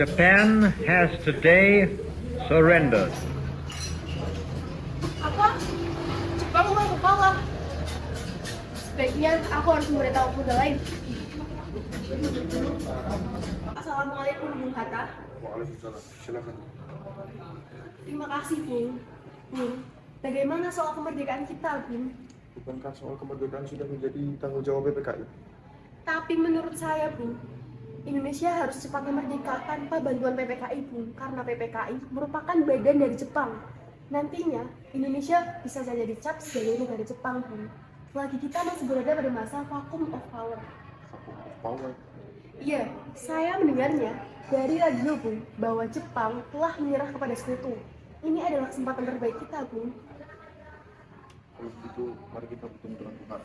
Japan has today surrendered. Apa? Jepang mau kalah. Sebaiknya aku harus memberitahu pemuda lain. Assalamualaikum, Bung Hatta. Waalaikumsalam. Silakan. Terima kasih, Bung. Bung, bagaimana soal kemerdekaan kita, Bung? Bukankah soal kemerdekaan sudah menjadi tanggung jawab PPKI? Tapi menurut saya, Bung, Indonesia harus cepatnya merdeka tanpa bantuan PPKI, Bung. Karena PPKI merupakan bagian dari Jepang. Nantinya, Indonesia bisa saja dicap sebagai negara Jepang, Bung. Selagi kita masih berada pada masa vacuum of power. Vacuum of power. Iya, saya mendengarnya dari radio, Bung, bahwa Jepang telah menyerah kepada sekutu. Ini adalah kesempatan terbaik kita, Bung. Kalau begitu, mari kita bertemu dengan Tuhan.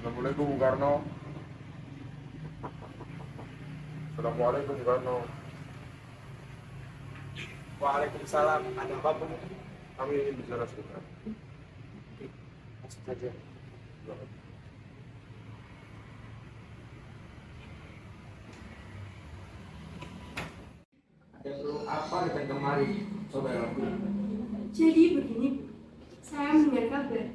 Assalamualaikum, Bung Karno. Assalamualaikum, Bung Karno. Waalaikumsalam. Ada apa, Bung? Kami ingin bicara sebentar. Masuk saja. Silakan. Ada perlu apa datang kemari, saudaraku? Jadi begini, saya mendengar kabar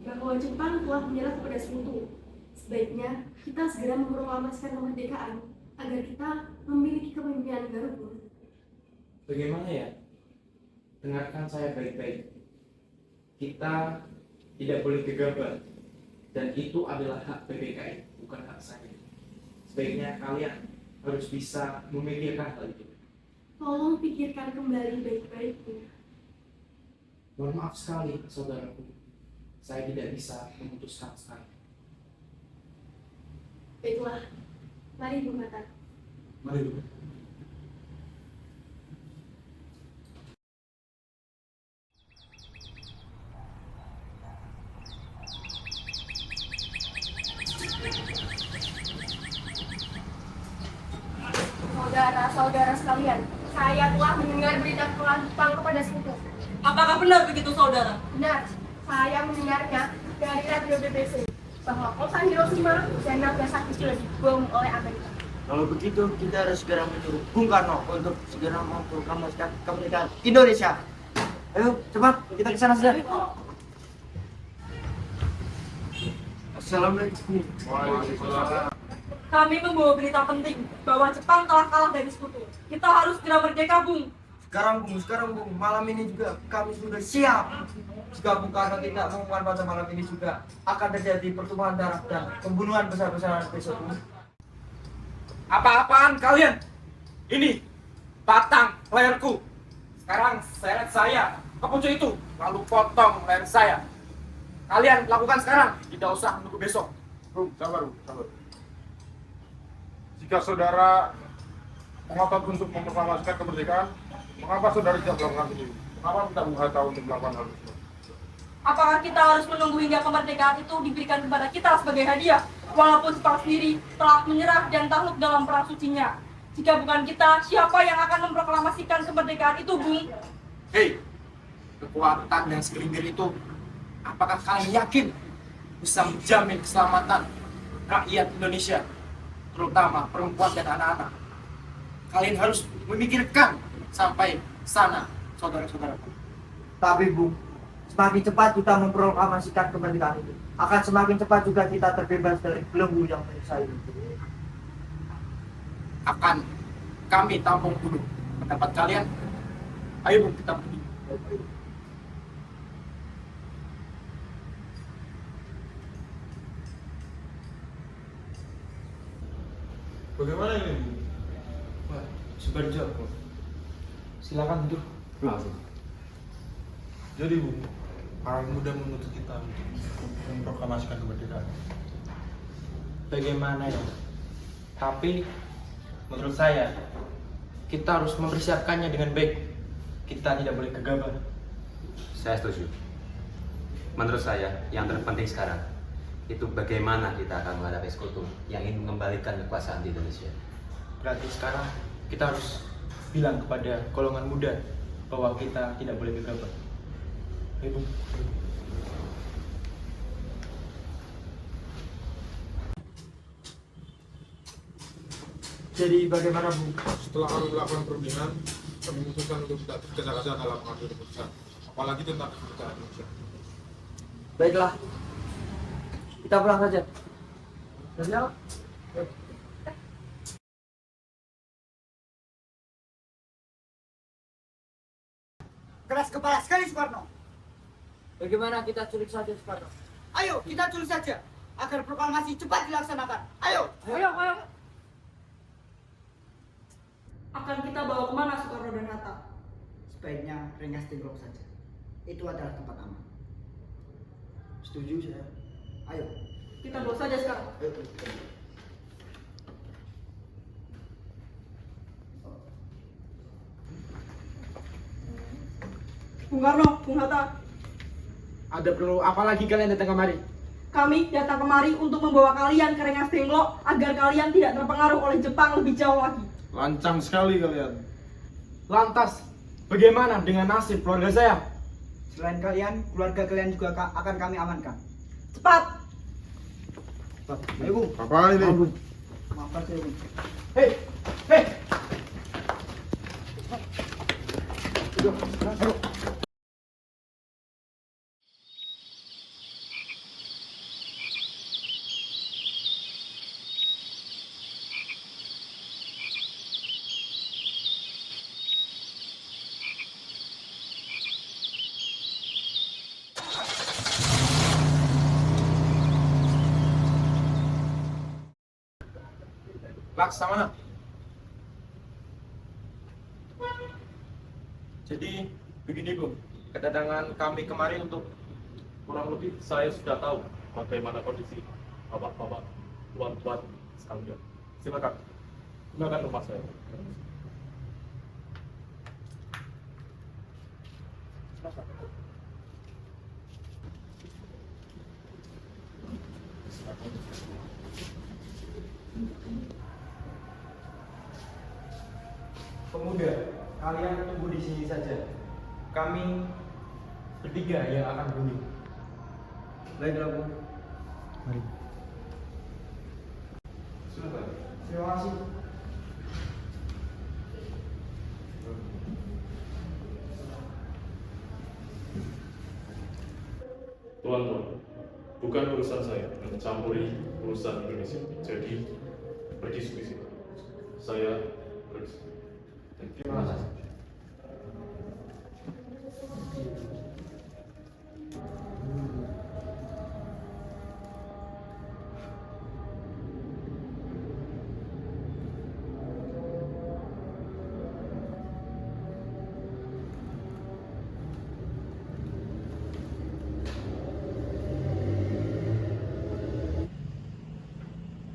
bahwa Jepang telah menyerah kepada sekutu. Sebaiknya kita segera memproklamasikan kemerdekaan agar kita memiliki kepemimpinan baru, Bung. Bagaimana ya? Dengarkan saya baik-baik. Kita tidak boleh gegabah, dan itu adalah hak PPKI, bukan hak saya. Sebaiknya kalian harus bisa memikirkan hal itu. Tolong pikirkan kembali baik-baik, Bung. Mohon maaf sekali, saudaraku. Saya tidak bisa memutuskan sekarang. Baiklah, mari Bung Hatta. Mari, Bung. Saudara-saudara sekalian, saya telah mendengar berita kepulangan Jepang kepada sekutu. Apakah benar begitu, saudara? Benar, saya mendengarnya dari radio BBC bahwa kota Hiroshima dan Nagasaki sudah dibom oleh Amerika. Kalau begitu, kita harus segera menyuruh Bung Karno untuk segera memproklamasikan kemerdekaan Indonesia. Ayo, cepat, kita ke sana saja. Assalamualaikum. Waalaikumsalam. Kami membawa berita penting bahwa Jepang telah kalah dari sekutu. Kita harus segera merdeka, Bung. Sekarang Bung, malam ini juga kami sudah siap. Jika Bung Karno tidak mengumumkan pada malam ini juga akan terjadi pertumpahan darah dan pembunuhan besar-besaran besok. Bung. Apa-apaan kalian? Ini batang leherku. Sekarang seret saya ke pucuk itu, lalu potong leher saya. Kalian lakukan sekarang, tidak usah menunggu besok. Bung, sabar, Bung, sabar. Jika saudara mengotot untuk memproklamasikan kemerdekaan, mengapa saudara tidak melakukan ini? Mengapa kita Bung Hatta untuk melakukan hal itu? Apakah kita harus menunggu hingga kemerdekaan itu diberikan kepada kita sebagai hadiah? Walaupun Jepang sendiri telah menyerah dan takluk dalam perang sucinya. Jika bukan kita, siapa yang akan memproklamasikan kemerdekaan itu, Bung? Hei, kekuatan yang segelintir itu, apakah kalian yakin bisa menjamin keselamatan rakyat Indonesia, terutama perempuan dan anak-anak? Kalian harus memikirkan sampai sana, saudara-saudaraku. Tapi Bung, semakin cepat kita memproklamasikan kemerdekaan itu, akan semakin cepat juga kita terbebas dari belenggu yang menyiksa ini. Akan kami tampung dulu pendapat kalian. Ayo Bung, kita pergi. Bagaimana ini, Bung? Wah, Subarjo, silakan duduk. Jadi, Bung, para muda menuntut kita untuk memproklamasikan kemerdekaan. Bagaimana ya? Tapi menurut saya kita harus mempersiapkannya dengan baik. Kita tidak boleh gegabah. Saya setuju. Menurut saya, yang terpenting sekarang itu bagaimana kita akan menghadapi sekutu yang ingin mengembalikan kekuasaan di Indonesia. Berarti sekarang kita harus bilang kepada golongan muda bahwa kita tidak boleh gegabah. Ayo, Bung. Jadi bagaimana Bu? Setelah kami melakukan perundingan, kami memutuskan untuk tidak tergesa-gesa dalam mengambil keputusan, apalagi tentang kemerdekaan Indonesia. Baiklah, kita pulang saja. Saja. Keras kepala sekali Soekarno. Bagaimana kita culik saja Soekarno? Ayo kita culik saja agar proklamasi cepat dilaksanakan. Ayo. Ayo. Akan kita bawa kemana Soekarno dan Hatta? Sebaiknya Rengas Dengklok saja. Itu adalah tempat aman. Setuju saya. Ayo. Kita bawa saja sekarang. Bung Karno, Bung Hatta, Ada perlu apa lagi kalian datang kemari? kami datang kemari untuk membawa kalian ke Rengas Dengklok agar kalian tidak terpengaruh oleh Jepang lebih jauh lagi. Lancang sekali kalian. Lantas, bagaimana dengan nasib keluarga saya? Selain kalian, keluarga kalian juga akan kami amankan. Cepat! Ayo Bung. Apa ini? Maafkan saya Bung. Hei, hei! Laksamana. Jadi begini Bu, kedatangan kami kemari untuk Kurang lebih saya sudah tahu bagaimana kondisi bapak-bapak, tuan-tuan sekalian. Silakan rumah saya. pemuda, kalian tunggu di sini saja. Kami bertiga yang akan bunyi. Baiklah Bu. Mari. Terima kasih. Tuan-tuan, bukan urusan saya mencampuri urusan Indonesia. Jadi berdiskusi. Saya berdiskusi. Terima kasih.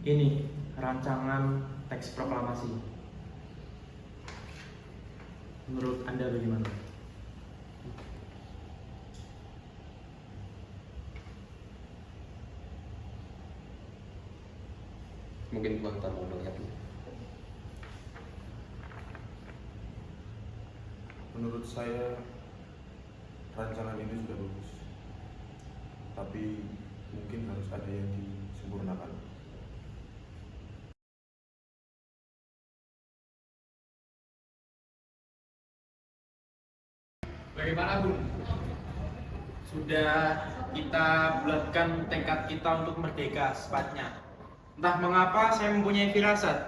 Ini rancangan teks proklamasi. Menurut Anda bagaimana? Mungkin Tuan tamu melihatnya. Menurut saya rancangan ini sudah bagus, tapi mungkin harus ada yang disempurnakan. Bagaimana Bung? Sudah kita bulatkan tekad kita untuk merdeka secepatnya. Entah mengapa saya mempunyai firasat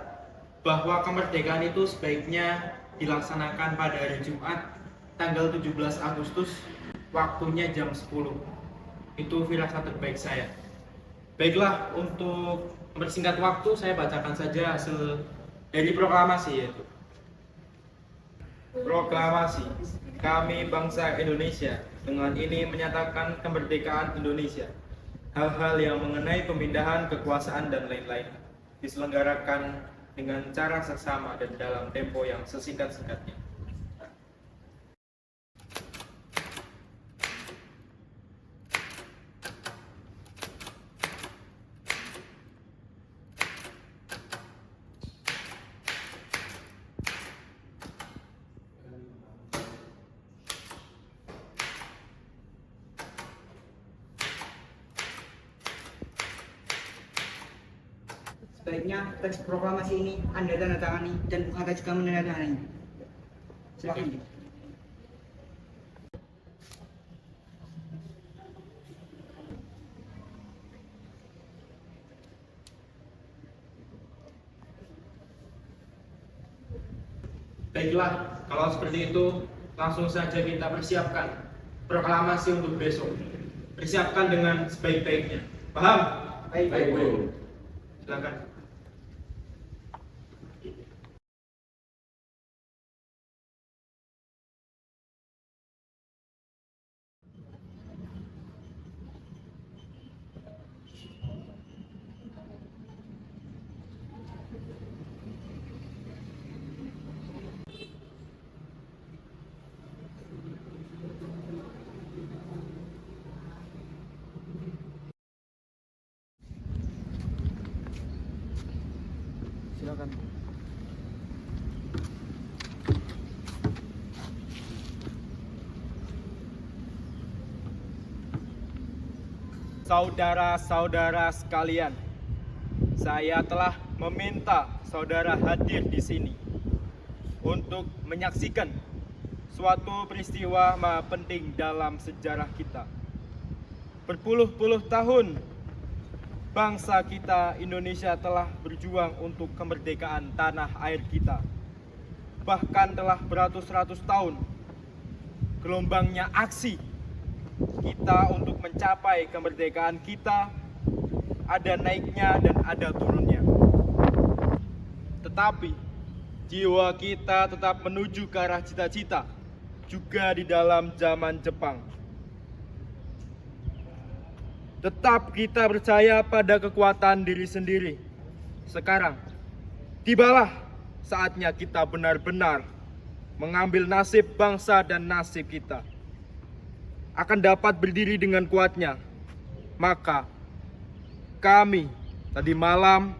bahwa kemerdekaan itu sebaiknya dilaksanakan pada hari Jumat tanggal 17 Agustus, waktunya jam 10. Itu firasat terbaik saya. Baiklah, untuk mempersingkat waktu saya bacakan saja hasil dari proklamasi yaitu. Proklamasi. Kami bangsa Indonesia dengan ini menyatakan kemerdekaan Indonesia. Hal-hal yang mengenai pemindahan kekuasaan dan lain-lain diselenggarakan dengan cara seksama dan dalam tempo yang sesingkat-singkatnya. Sebaiknya teks proklamasi ini Anda tanda tangani dan Bung Hatta juga menandatangani. Silakan. Baiklah, kalau seperti itu, langsung saja kita persiapkan proklamasi untuk besok. Persiapkan dengan sebaik-baiknya. Paham? Baik, Bu. Silakan. Silakan. Saudara-saudara sekalian, saya telah meminta saudara hadir di sini untuk menyaksikan suatu peristiwa penting dalam sejarah kita. Berpuluh-puluh tahun bangsa kita Indonesia telah berjuang untuk kemerdekaan tanah air kita. Bahkan telah beratus-ratus tahun gelombangnya aksi kita untuk mencapai kemerdekaan kita, ada naiknya dan ada turunnya. Tetapi jiwa kita tetap menuju ke arah cita-cita, juga di dalam zaman Jepang. Tetap kita percaya pada kekuatan diri sendiri. Sekarang, tibalah saatnya kita benar-benar mengambil nasib bangsa dan nasib kita. Akan dapat berdiri dengan kuatnya. Maka, kami tadi malam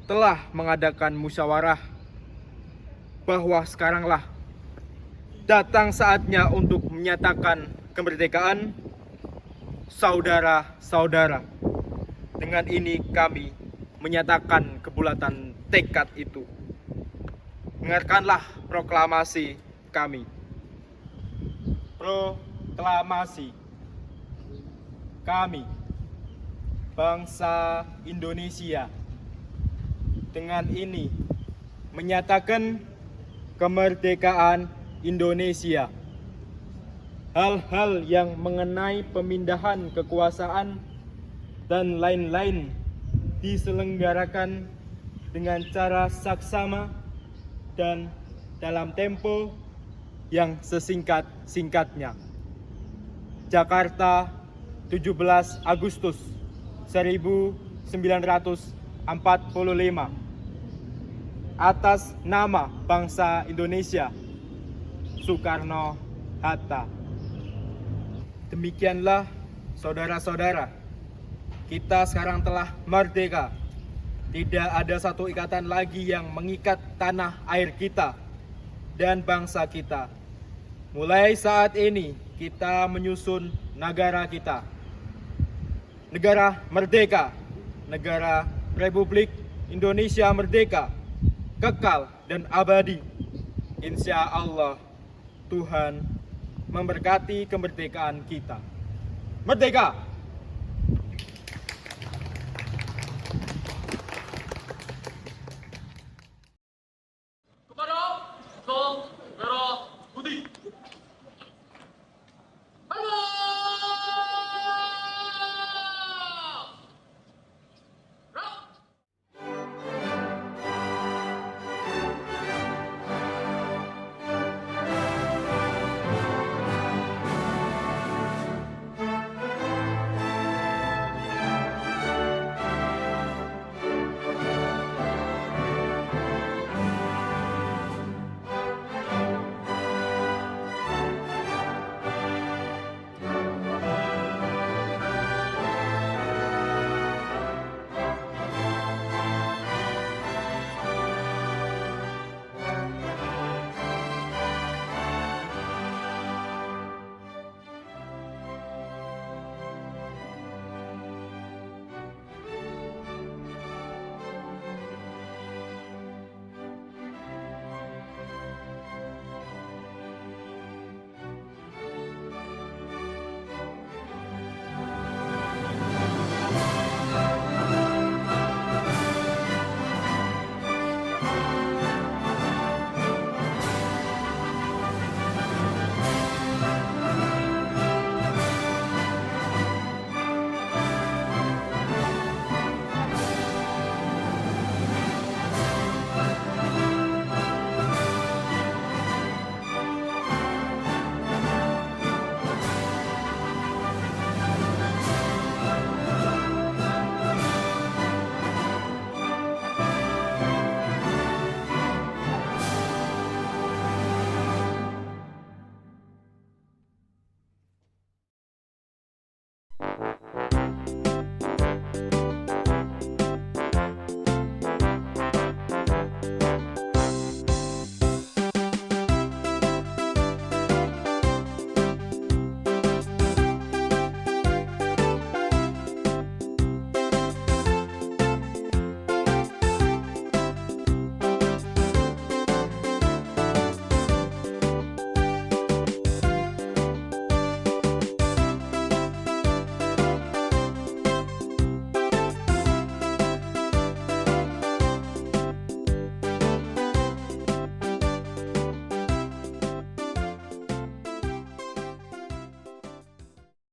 telah mengadakan musyawarah bahwa sekaranglah datang saatnya untuk menyatakan kemerdekaan saudara-saudara. Dengan ini kami menyatakan kebulatan tekad itu. Dengarkanlah proklamasi kami. Proklamasi. Kami, bangsa Indonesia, dengan ini menyatakan kemerdekaan Indonesia. Hal-hal yang mengenai pemindahan kekuasaan dan lain-lain diselenggarakan dengan cara saksama dan dalam tempo yang sesingkat-singkatnya. Jakarta, 17 Agustus 1945. Atas nama bangsa Indonesia, Soekarno-Hatta. Demikianlah saudara-saudara, kita sekarang telah merdeka. Tidak ada satu ikatan lagi yang mengikat tanah air kita dan bangsa kita. Mulai saat ini kita menyusun negara kita. Negara merdeka, negara Republik Indonesia merdeka, kekal dan abadi. Insya Allah Tuhan memberkati kemerdekaan kita. Merdeka!